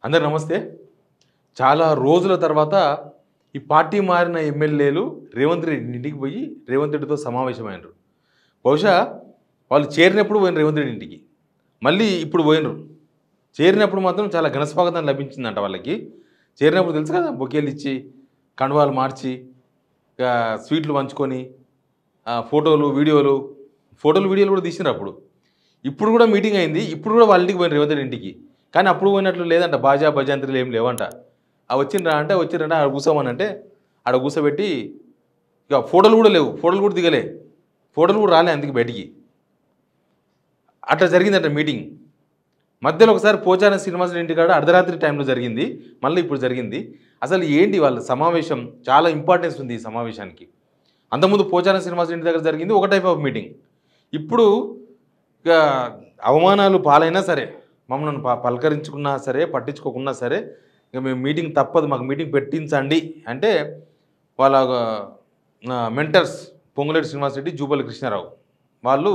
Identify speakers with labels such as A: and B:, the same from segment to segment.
A: అందరు నమస్తే. చాలా రోజుల తర్వాత ఈ పార్టీ మారిన ఎమ్మెల్యేలు రేవంత్ రెడ్డి ఇంటికి పోయి రేవంత్ రెడ్డితో సమావేశమైనరు. బహుశా వాళ్ళు చేరినప్పుడు పోయిన రేవంత్ రెడ్డి ఇంటికి, మళ్ళీ ఇప్పుడు పోయినరు. చేరినప్పుడు మాత్రం చాలా ఘనస్వాగతం లభించిందంట వాళ్ళకి. చేరినప్పుడు తెలుసు కదా, బొకేలు ఇచ్చి కండువాలు మార్చి స్వీట్లు పంచుకొని ఫోటోలు వీడియోలు కూడా తీసినారు. ఇప్పుడు కూడా మీటింగ్ అయింది. ఇప్పుడు కూడా వాళ్ళ ఇంటికి పోయిన రేవంత్ రెడ్డి ఇంటికి. కానీ అప్పుడు పోయినట్లు లేదంట, బాజా భజంత్రులు ఏం లేవంట. వచ్చిండ్రా అంటే ఆడ కూర్చోమనంటే ఆడ కూర్చోబెట్టి ఇక ఫోటోలు కూడా లేవు, ఫోటోలు కూడా దిగలే, ఫోటోలు కూడా రాలే అందుకు బయటికి. అట్లా జరిగిందంట మీటింగ్. మధ్యలో ఒకసారి పోచారం శ్రీనివాస ఇంటికాడ అర్ధరాత్రి టైంలో జరిగింది, మళ్ళీ ఇప్పుడు జరిగింది. అసలు ఏంటి వాళ్ళ సమావేశం? చాలా ఇంపార్టెన్స్ ఉంది ఈ సమావేశానికి. అంతకుముందు పోచారం శ్రీనివాస ఇంటి దగ్గర జరిగింది ఒక టైప్ ఆఫ్ మీటింగ్. ఇప్పుడు ఇక అవమానాలు పాలైనా సరే, మమ్మల్ని పలకరించుకున్నా సరే, పట్టించుకోకున్నా సరే, ఇక మేము మీటింగ్ తప్పదు, మాకు మీటింగ్ పెట్టించండి అంటే వాళ్ళ మెంటర్స్ పొంగులేటి శ్రీనివాసరెడ్డి, జూపల్లి కృష్ణారావు వాళ్ళు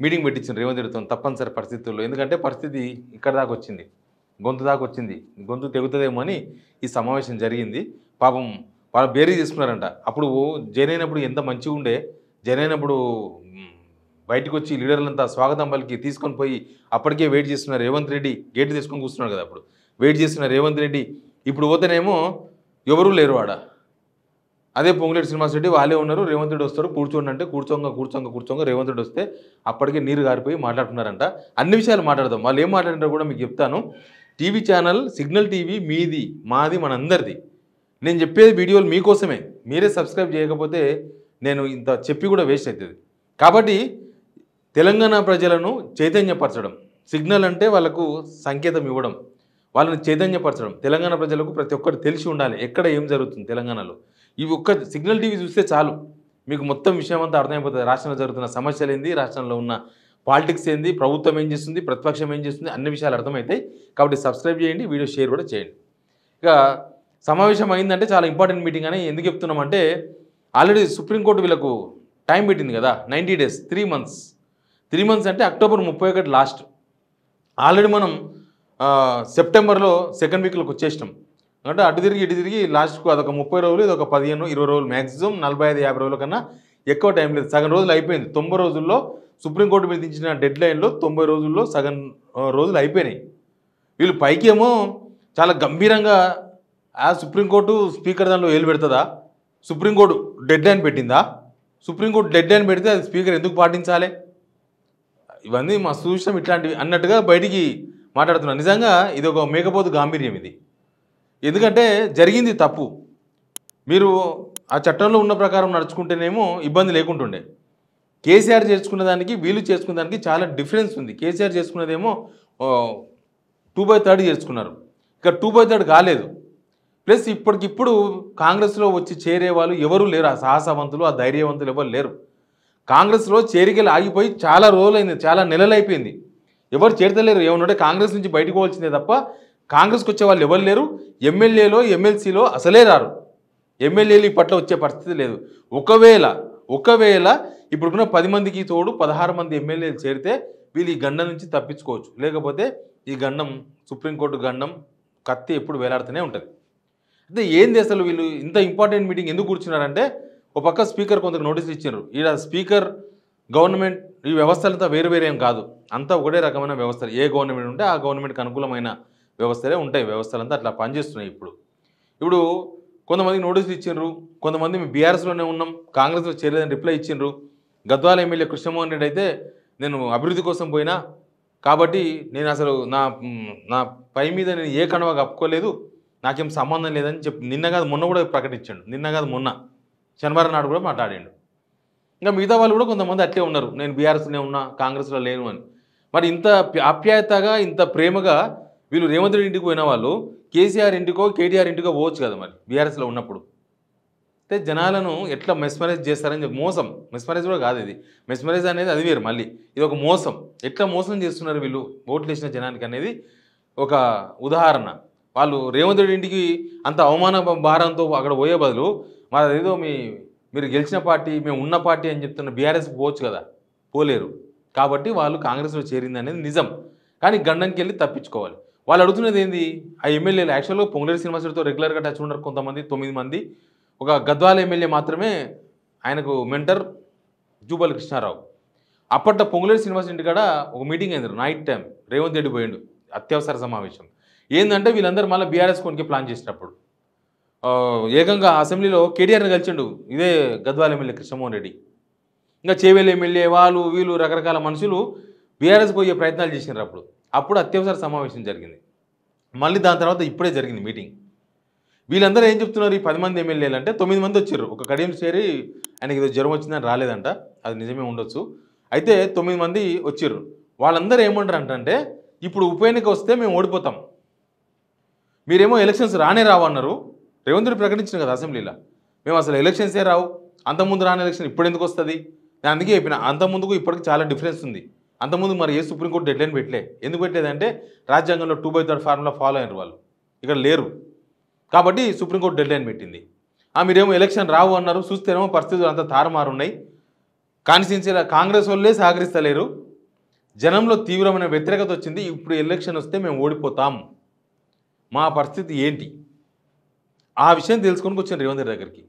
A: మీటింగ్ పెట్టించారు రేవంత్ రెడ్డితో తప్పనిసరి పరిస్థితుల్లో. ఎందుకంటే పరిస్థితి ఇక్కడ దాకా వచ్చింది, గొంతు దాకా వచ్చింది, గొంతు తెగుతుందేమో అని ఈ సమావేశం జరిగింది. పాపం వాళ్ళు బేరీ చేసుకున్నారంట. అప్పుడు జైన్ అయినప్పుడు ఎంత మంచిగా ఉండే, జైన్ అయినప్పుడు బయటకు వచ్చి లీడర్లంతా స్వాగతం పలికి తీసుకొని పోయి అప్పటికే వెయిట్ చేస్తున్నారు రేవంత్ రెడ్డి. గేట్ తీసుకొని కూర్చున్నాడు కదా, అప్పుడు వెయిట్ చేస్తున్న రేవంత్ రెడ్డి ఇప్పుడు పోతేనేమో ఎవరూ లేరు ఆడ. అదే పొంగులేటి శ్రీనివాసరెడ్డి వాళ్ళే ఉన్నారు, రేవంత్ రెడ్డి వస్తారు కూర్చోండి అంటే కూర్చోంగ రేవంత్ రెడ్డి వస్తే అప్పటికే నీరు గారిపోయి మాట్లాడుతున్నారంట. అన్ని విషయాలు మాట్లాడదాం. వాళ్ళు ఏం మాట్లాడినారో కూడా మీకు చెప్తాను. టీవీ ఛానల్ సిగ్నల్ టీవీ మీది, మాది, మనందరిది. నేను చెప్పేది వీడియోలు మీకోసమే. మీరే సబ్స్క్రైబ్ చేయకపోతే నేను ఇంత చెప్పి కూడా వేస్ట్ అవుతుంది. కాబట్టి తెలంగాణ ప్రజలను చైతన్యపరచడం, సిగ్నల్ అంటే వాళ్ళకు సంకేతం ఇవ్వడం, వాళ్ళని చైతన్యపరచడం. తెలంగాణ ప్రజలకు ప్రతి ఒక్కరు తెలిసి ఉండాలి ఎక్కడ ఏం జరుగుతుంది తెలంగాణలో. ఇవి ఒక్క సిగ్నల్ టీవీ చూస్తే చాలు, మీకు మొత్తం విషయం అంతా అర్థమైపోతుంది. రాష్ట్రంలో జరుగుతున్న సమస్యలు ఏంది, రాష్ట్రంలో ఉన్న పాలిటిక్స్ ఏంది, ప్రభుత్వం ఏం చేస్తుంది, ప్రతిపక్షం ఏం చేస్తుంది, అన్ని విషయాలు అర్థమవుతాయి. కాబట్టి సబ్స్క్రైబ్ చేయండి, వీడియో షేర్ కూడా చేయండి. ఇక సమావేశం అయిందంటే చాలా ఇంపార్టెంట్ మీటింగ్ అని ఎందుకు చెప్తున్నామంటే, ఆల్రెడీ సుప్రీంకోర్టు వీళ్ళకు టైం పెట్టింది కదా, 90 days, 3 months. 3 months అంటే అక్టోబర్ 31 లాస్ట్. ఆల్రెడీ మనం సెప్టెంబర్లో సెకండ్ వీక్లోకి వచ్చేసినాం. అంటే అటు తిరిగి ఇటు తిరిగి లాస్ట్కు అదొక 30 రోజులు, ఇది ఒక 15-20 రోజులు, మ్యాక్సిమం 45-50 రోజుల కన్నా ఎక్కువ టైం లేదు. సగం రోజులు అయిపోయింది. 90 రోజుల్లో సుప్రీంకోర్టు మీద ఇచ్చిన డెడ్ లైన్లో 90 రోజుల్లో సగం రోజులు అయిపోయినాయి. వీళ్ళు పైకి ఏమో చాలా గంభీరంగా సుప్రీంకోర్టు స్పీకర్ దానిలో ఏలు పెడుతుందా, సుప్రీంకోర్టు డెడ్ లైన్ పెట్టిందా, సుప్రీంకోర్టు డెడ్ లైన్ పెడితే అది స్పీకర్ ఎందుకు పాటించాలి, ఇవన్నీ మా సూచన ఇట్లాంటివి అన్నట్టుగా బయటికి మాట్లాడుతున్నారు. నిజంగా ఇది ఒక మేకపోతు గాంభీర్యం ఇది. ఎందుకంటే జరిగింది తప్పు. మీరు ఆ చట్టంలో ఉన్న ప్రకారం నడుచుకుంటేనేమో ఇబ్బంది లేకుంటుండే. కేసీఆర్ చేసుకున్న దానికి వీళ్ళు చేసుకున్న దానికి చాలా డిఫరెన్స్ ఉంది. కేసీఆర్ చేసుకున్నదేమో 2/3 చేసుకున్నారు, ఇక్కడ 2/3 కాలేదు. ప్లస్ ఇప్పటికిప్పుడు కాంగ్రెస్లో వచ్చి చేరే వాళ్ళు ఎవరు లేరు, ఆ సాహసవంతులు, ఆ ధైర్యవంతులు ఎవరు లేరు. కాంగ్రెస్లో చేరికలు ఆగిపోయి చాలా రోజులైంది, చాలా నెలలు అయిపోయింది. ఎవరు చేరతలేరు. ఏమన్నంటే కాంగ్రెస్ నుంచి బయటకు పోవాల్సిందే తప్ప కాంగ్రెస్కి వచ్చే వాళ్ళు ఎవరు లేరు. ఎమ్మెల్యేలో ఎమ్మెల్సీలో అసలే రారు. ఎమ్మెల్యేలు ఇప్పట్లో వచ్చే పరిస్థితి లేదు. ఒకవేళ ఇప్పుడున్న 10 మందికి తోడు 16 మంది ఎమ్మెల్యేలు చేరితే వీళ్ళు ఈ గండం నుంచి తప్పించుకోవచ్చు. లేకపోతే ఈ గండం, సుప్రీంకోర్టు గండం కత్తి ఎప్పుడు వేలాడుతూనే ఉంటుంది. అయితే ఏంది అసలు వీళ్ళు ఇంత ఇంపార్టెంట్ మీటింగ్ ఎందుకు కూర్చున్నారంటే, ఒక పక్క స్పీకర్ కొందరు నోటీసులు ఇచ్చారు. ఈడ స్పీకర్, గవర్నమెంట్, ఈ వ్యవస్థలంతా వేరు ఏం కాదు, అంతా ఒకటే రకమైన వ్యవస్థలు. ఏ గవర్నమెంట్ ఉంటే ఆ గవర్నమెంట్కి అనుకూలమైన వ్యవస్థలే ఉంటాయి. వ్యవస్థలంతా అట్లా పనిచేస్తున్నాయి. ఇప్పుడు కొంతమంది నోటీసులు ఇచ్చిండ్రు, కొంతమంది మేము బీఆర్ఎస్లోనే ఉన్నాం, కాంగ్రెస్లో చేరలేదని రిప్లై ఇచ్చిండ్రు. గద్వాల ఎమ్మెల్యే కృష్ణమోహన్ రెడ్డి అయితే నేను అభివృద్ధి కోసం పోయినా కాబట్టి నేను అసలు నా పై మీద నేను ఏ కణవ కప్పుకోలేదు, నాకేం సంబంధం లేదని చెప్పి నిన్న కాదు మొన్న కూడా ప్రకటించాడు. నిన్న కాదు మొన్న శనివారం నాడు కూడా మాట్లాడాడు. ఇంకా మిగతా వాళ్ళు కూడా కొంతమంది అట్లే ఉన్నారు, నేను బీఆర్ఎస్లోనే ఉన్నా, కాంగ్రెస్లో లేను అని. మరి ఇంత ఆప్యాయతగా, ఇంత ప్రేమగా వీళ్ళు రేవంత్ రెడ్డి ఇంటికి పోయిన వాళ్ళు కేసీఆర్ ఇంటికో కేటీఆర్ ఇంటికో పోవచ్చు కదా మరి బీఆర్ఎస్లో ఉన్నప్పుడు. అయితే జనాలను ఎట్లా మెస్మరైజ్ చేస్తారని చెప్పి మోసం, మెస్మరైజ్ కూడా కాదు ఇది, మెస్మరైజ్ అనేది అది వేరు. మళ్ళీ ఇది ఒక మోసం. ఎట్లా మోసం చేస్తున్నారు వీళ్ళు ఓట్లు వేసిన జనానికి అనేది ఒక ఉదాహరణ. వాళ్ళు రేవంత్ రెడ్డి ఇంటికి అంత అవమాన భారంతో అక్కడ పోయే బదులు మాదేదో మీరు గెలిచిన పార్టీ, మేము ఉన్న పార్టీ అని చెప్తున్న బీఆర్ఎస్ పోవచ్చు కదా, పోలేరు. కాబట్టి వాళ్ళు కాంగ్రెస్లో చేరింది అనేది నిజం. కానీ గండంకి వెళ్ళి తప్పించుకోవాలి. వాళ్ళు అడుగుతున్నది ఏంది, ఆ ఎమ్మెల్యేలు యాక్చువల్గా పొంగులేటి శ్రీనివాసరెడ్డితో రెగ్యులర్గా టచ్ ఉన్నారు కొంతమంది, 9 మంది. ఒక గద్వాల ఎమ్మెల్యే మాత్రమే ఆయనకు మెంటర్ జూపల్లి కృష్ణారావు. అప్పట్లో పొంగులేటి శ్రీనివాసరెడ్డి కాడ ఒక మీటింగ్ అయింది నైట్ టైం. రేవంత్ రెడ్డి పోయిండు, అత్యవసర సమావేశం. ఏందంటే వీళ్ళందరూ మళ్ళీ బీఆర్ఎస్ కొనికి ప్లాన్ చేసినప్పుడు ఏకంగా అసెంబ్లీలో కేటీఆర్ని కలిసిండు ఇదే గద్వాల ఎమ్మెల్యే కృష్ణమోహన్ రెడ్డి. ఇంకా చేవేలి ఎమ్మెల్యే వాళ్ళు వీళ్ళు రకరకాల మనుషులు బీఆర్ఎస్ పోయే ప్రయత్నాలు చేసినారు. అప్పుడు అత్యవసర సమావేశం జరిగింది. మళ్ళీ దాని తర్వాత ఇప్పుడే జరిగింది మీటింగ్. వీళ్ళందరూ ఏం చెప్తున్నారు, ఈ 10 మంది ఎమ్మెల్యేలు అంటే 9 మంది వచ్చారు. ఒక కడియం చేరి ఆయనకి ఏదో జ్వరం వచ్చిందని రాలేదంట, అది నిజమే ఉండొచ్చు. అయితే 9 మంది వచ్చారు. వాళ్ళందరూ ఏమంటారు అంటే ఇప్పుడు ఉప ఎన్నిక వస్తే మేము ఓడిపోతాం, మీరేమో ఎలక్షన్స్ రానే రావు అన్నారు. రేవంత్ రెడ్డి ప్రకటించిన కదా అసెంబ్లీలో, మేము అసలు ఎలక్షన్సే రావు, అంతకుముందు రాని ఎలక్షన్ ఇప్పుడు ఎందుకు వస్తుంది. నేను అందుకే చెప్పిన, అంతకుముందుకు ఇప్పటికి చాలా డిఫరెన్స్ ఉంది. అంతకుముందు మరి ఏ సుప్రీంకోర్టు డెడ్లైన్ పెట్టలే. ఎందుకు పెట్టలేదంటే రాజ్యాంగంలో 2/3 ఫార్ములా ఫాలో అయినారు వాళ్ళు, ఇక్కడ లేరు కాబట్టి సుప్రీంకోర్టు డెడ్లైన్ పెట్టింది. మీరేమో ఎలక్షన్ రావు అన్నారు, చూస్తేనేమో పరిస్థితులు అంతా తారుమారు ఉన్నాయి. కాన్స్టిట్యున్సీలో కాంగ్రెస్ వాళ్ళే సహకరిస్తలేరు, జనంలో తీవ్రమైన వ్యతిరేకత వచ్చింది, ఇప్పుడు ఎలక్షన్ వస్తే మేము ఓడిపోతాం, మా పరిస్థితి ఏంటి, ఆ విషయం తెలుసుకొని వచ్చాను రేవంత్ రెడ్డి దగ్గరికి.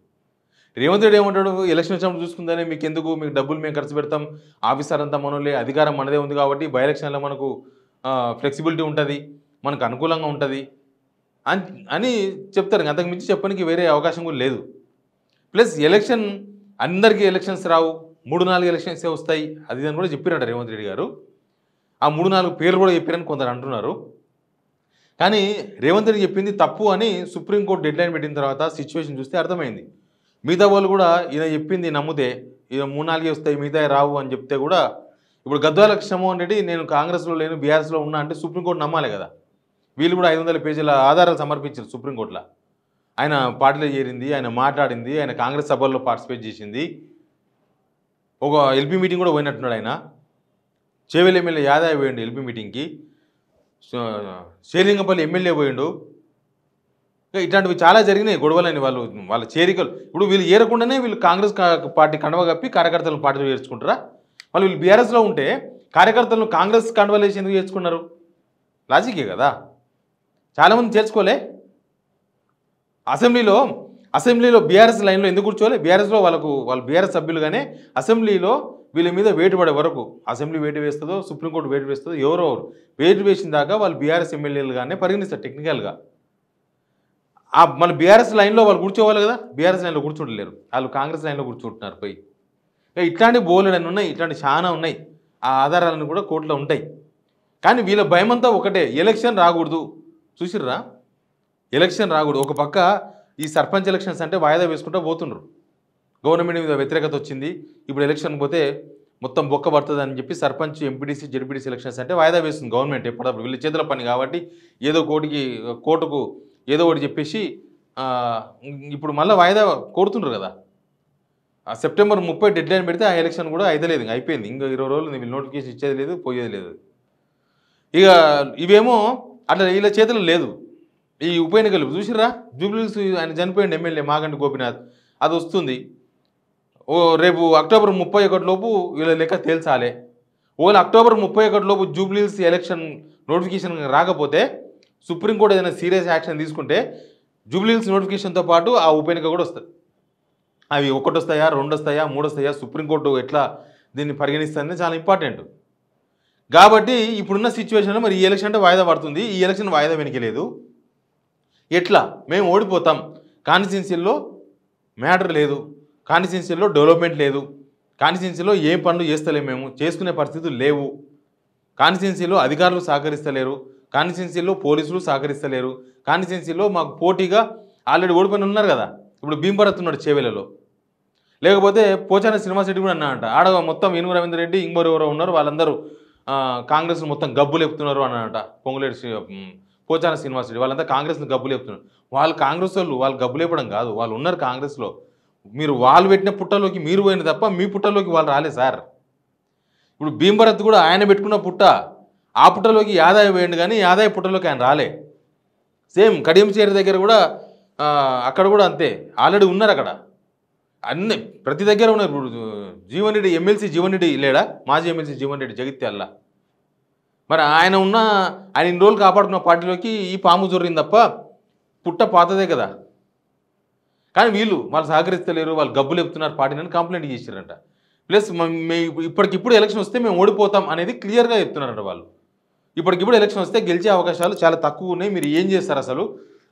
A: రేవంత్ రెడ్డి ఏమంటాడు, ఎలక్షన్ వచ్చినప్పుడు చూసుకుందానే, మీకు ఎందుకు, మీకు డబ్బులు మేము ఖర్చు పెడతాం, ఆఫీసర్ అంతా మనోలే, అధికారం మనదే ఉంది కాబట్టి బై ఎలక్షన్లో మనకు ఫ్లెక్సిబిలిటీ ఉంటుంది, మనకు అనుకూలంగా ఉంటుంది అని చెప్తారు. అంతకు మించి చెప్పడానికి వేరే అవకాశం కూడా లేదు. ప్లస్ ఎలక్షన్ అందరికీ ఎలక్షన్స్ రావు, 3-4 ఎలక్షన్సే వస్తాయి, అది అని కూడా చెప్పినట్టు రేవంత్ రెడ్డి గారు. ఆ 3-4 పేర్లు కూడా చెప్పారని కొందరు అంటున్నారు. కానీ రేవంత్ రెడ్డి చెప్పింది తప్పు అని సుప్రీంకోర్టు డెడ్లైన్ పెట్టిన తర్వాత సిచ్యువేషన్ చూస్తే అర్థమైంది. మిగతా వాళ్ళు కూడా ఈయన చెప్పింది నమ్మితే ఇక 3-4 వస్తాయి, మిగతా రావు అని చెప్తే కూడా, ఇప్పుడు గద్వాల కృష్ణమోహన్ రెడ్డి నేను కాంగ్రెస్లో లేను బీఆర్ఎస్లో ఉన్నా అంటే సుప్రీంకోర్టు నమ్మాలి కదా. వీళ్ళు కూడా 500 పేజీల ఆధారాలు సమర్పించారు సుప్రీంకోర్టులో. ఆయన పార్టీలో చేరింది, ఆయన మాట్లాడింది, ఆయన కాంగ్రెస్ సభల్లో పార్టిసిపేట్ చేసింది, ఒక ఎల్పీ మీటింగ్ కూడా పోయినట్టున్నాడు ఆయన. చేవేలి ఎమ్మెల్యే యాదవ్ పోయిండు ఎల్పీ మీటింగ్కి, శ్రీలింగపల్లి ఎమ్మెల్యే పోయిండు. ఇట్లాంటివి చాలా జరిగినాయి గొడవలని, వాళ్ళ చేరికలు. ఇప్పుడు వీళ్ళు ఏరకుండానే వీళ్ళు కాంగ్రెస్ పార్టీ కండవ కప్పి కార్యకర్తలను పార్టీలో చేర్చుకుంటారా? వాళ్ళు వీళ్ళు బీఆర్ఎస్లో ఉంటే కార్యకర్తలను కాంగ్రెస్ కండవలు వేసి ఎందుకు చేర్చుకున్నారు? లాజికే కదా. చాలామంది చేర్చుకోలే. అసెంబ్లీలో బీఆర్ఎస్ లైన్లో ఎందుకు కూర్చోలే? బీఆర్ఎస్లో వాళ్ళు బీఆర్ఎస్ సభ్యులుగానే అసెంబ్లీలో వీళ్ళ మీద వేటు పడే వరకు, అసెంబ్లీ వేటు వేస్తుందో సుప్రీంకోర్టు వేటు వేస్తుందో ఎవరో వేటు వేసిన దాకా వాళ్ళు బీఆర్ఎస్ ఎమ్మెల్యేలుగానే పరిగణిస్తారు టెక్నికల్గా. మన బీఆర్ఎస్ లైన్లో వాళ్ళు కూర్చోవాలి కదా, బీఆర్ఎస్ లైన్లో కూర్చోలేరు, వాళ్ళు కాంగ్రెస్ లైన్లో కూర్చుంటున్నారు పోయి. ఇట్లాంటి బోలెడని ఉన్నాయి, ఇట్లాంటి చాలా ఉన్నాయి. ఆ ఆధారాలను కూడా కోర్టులో ఉంటాయి. కానీ వీళ్ళ భయమంతా ఒకటే, ఎలక్షన్ రాకూడదు. చూసిర్రా, ఎలక్షన్ రాకూడదు. ఒక పక్క ఈ సర్పంచ్ ఎలక్షన్స్ అంటే వాయిదా వేసుకుంటూ పోతుండ్రు. గవర్నమెంట్ మీద వ్యతిరేకత వచ్చింది, ఇప్పుడు ఎలక్షన్ పోతే మొత్తం బొక్క పడుతుంది అని చెప్పి సర్పంచ్, ఎంపీటీసీ, జెడ్పీటీసీ ఎలక్షన్స్ అంటే వాయిదా వేస్తుంది గవర్నమెంట్ ఎప్పటికప్పుడు. వీళ్ళ చేతుల పని కాబట్టి ఏదో కోర్టుకు ఏదో ఒకటి చెప్పేసి ఇప్పుడు మళ్ళీ వాయిదా కోరుతుండ్రు కదా. సెప్టెంబర్ 30 డెడ్లైన్ పెడితే ఆ ఎలక్షన్ కూడా అయితలేదు, అయిపోయింది. ఇంకా 20 రోజులు వీళ్ళు నోటిఫికేషన్ ఇచ్చేది లేదు, పోయేది లేదు. ఇక ఇవేమో అట్లా వీళ్ళ చేతులు లేదు. ఈ ఉప ఎన్నికలు చూసిర్రా, జూబ్లీహిల్స్ ఆయన చనిపోయింది ఎమ్మెల్యే మాగంటి గోపీనాథ్, అది వస్తుంది. రేపు అక్టోబర్ 31 లోపు వీళ్ళ లెక్క తేల్చాలి. ఒకవేళ అక్టోబర్ 31 లోపు జూబ్లీహిల్స్ ఎలక్షన్ నోటిఫికేషన్ రాకపోతే సుప్రీంకోర్టు ఏదైనా సీరియస్ యాక్షన్ తీసుకుంటే జూబ్లీహిల్స్ నోటిఫికేషన్తో పాటు ఆ ఉప ఎన్నిక కూడా వస్తుంది. అవి 1 వస్తాయా, 2 వస్తాయా, 3 వస్తాయా, సుప్రీంకోర్టు ఎట్లా దీన్ని పరిగణిస్తుందని చాలా ఇంపార్టెంట్. కాబట్టి ఇప్పుడున్న సిచ్యువేషన్లో మరి ఈ ఎలక్షన్ అంటే వాయిదా పడుతుంది, ఈ ఎలక్షన్ వాయిదా వెనకలేదు. ఎట్లా మేము ఓడిపోతాం, కాన్స్టిట్యున్సీల్లో మ్యాటర్ లేదు, కాన్స్టిట్యున్సీల్లో డెవలప్మెంట్ లేదు, కాన్స్టిట్యున్సీలో ఏ పనులు చేస్తలేము, మేము చేసుకునే పరిస్థితులు లేవు, కాన్స్టిట్యున్సీలో అధికారులు సహకరిస్తలేరు, కాన్స్టిట్యున్సీలో పోలీసులు సహకరిస్తలేరు, కాన్స్టిట్యున్సీలో మాకు పోటీగా ఆల్రెడీ ఓడిపోయిన ఉన్నారు కదా. ఇప్పుడు భీంభరత్ ఉన్నాడు చేవేలలో, లేకపోతే పోచారం శ్రీనివాసరెడ్డి కూడా అన్నాడంట, ఆడ మొత్తం ఈనుగు రవీంద్ర రెడ్డి ఇంకొరు ఎవరో ఉన్నారు, వాళ్ళందరూ కాంగ్రెస్ను మొత్తం గబ్బు లేపుతున్నారు అన్నట. పొంగులేటి పోచారం శ్రీనివాసరెడ్డి వాళ్ళంతా కాంగ్రెస్ను గబ్బు లేపుతున్నారు. వాళ్ళు కాంగ్రెస్ వాళ్ళు గబ్బు లేపడం కాదు, వాళ్ళు ఉన్నారు కాంగ్రెస్లో. మీరు వాళ్ళు పెట్టిన పుట్టలోకి మీరు పోయిన తప్ప మీ పుట్టలోకి వాళ్ళు రాలేదు సార్. ఇప్పుడు భీంభరత్ కూడా ఆయన పెట్టుకున్న పుట్ట, ఆ పుట్టలోకి యాదాయ వేయండి కానీ యాదాయ పుట్టలోకి ఆయన రాలే. సేమ్ కడియం చేరి దగ్గర కూడా అక్కడ కూడా అంతే, ఆల్రెడీ ఉన్నారు అక్కడ, అన్నీ ప్రతి దగ్గర ఉన్నారు. ఇప్పుడు జీవన్ రెడ్డి ఎమ్మెల్సీ జీవన్ రెడ్డి లేడా, మాజీ ఎమ్మెల్సీ జీవన్ రెడ్డి జగిత్యాల, మరి ఆయన ఇన్ని రోజులు కాపాడుకున్న పార్టీలోకి ఈ పాము జొర్రింది తప్ప పుట్ట పాతదే కదా. కానీ వాళ్ళు సహకరిస్తలేరు, వాళ్ళు గబ్బులు చెప్తున్నారు పార్టీని అని కంప్లైంట్ చేశారంట. ప్లస్ ఇప్పటికిప్పుడు ఎలక్షన్ వస్తే మేము ఓడిపోతాం అనేది క్లియర్గా చెప్తున్నారంట వాళ్ళు. ఇప్పటికిప్పుడు ఎలక్షన్ వస్తే గెలిచే అవకాశాలు చాలా తక్కువ ఉన్నాయి, మీరు ఏం చేస్తారు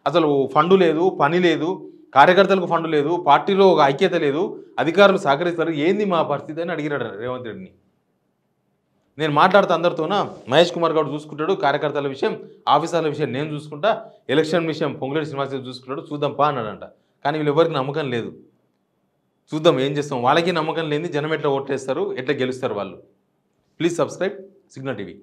A: అసలు ఫండు లేదు, పని లేదు, కార్యకర్తలకు ఫండు లేదు, పార్టీలో ఒక ఐక్యత లేదు, అధికారులు సహకరిస్తారు, ఏంది మా పరిస్థితి అని అడిగాడు రేవంత్ రెడ్డిని. నేను మాట్లాడుతూ అందరితోనా మహేష్ కుమార్ గౌడ్ చూసుకుంటాడు కార్యకర్తల విషయం, ఆఫీసర్ల విషయం నేను చూసుకుంటా, ఎలక్షన్ విషయం పొంగులేటి శ్రీనివాసరావు చూసుకుంటాడు, చూద్దాం పా అన్నాడంట. కానీ వీళ్ళు ఎవరికి నమ్మకం లేదు. చూద్దాం ఏం చేస్తాం, వాళ్ళకి నమ్మకం లేని జనం ఎట్లా ఓట్లేస్తారు, ఎట్లా గెలుస్తారు వాళ్ళు. Please subscribe signal TV.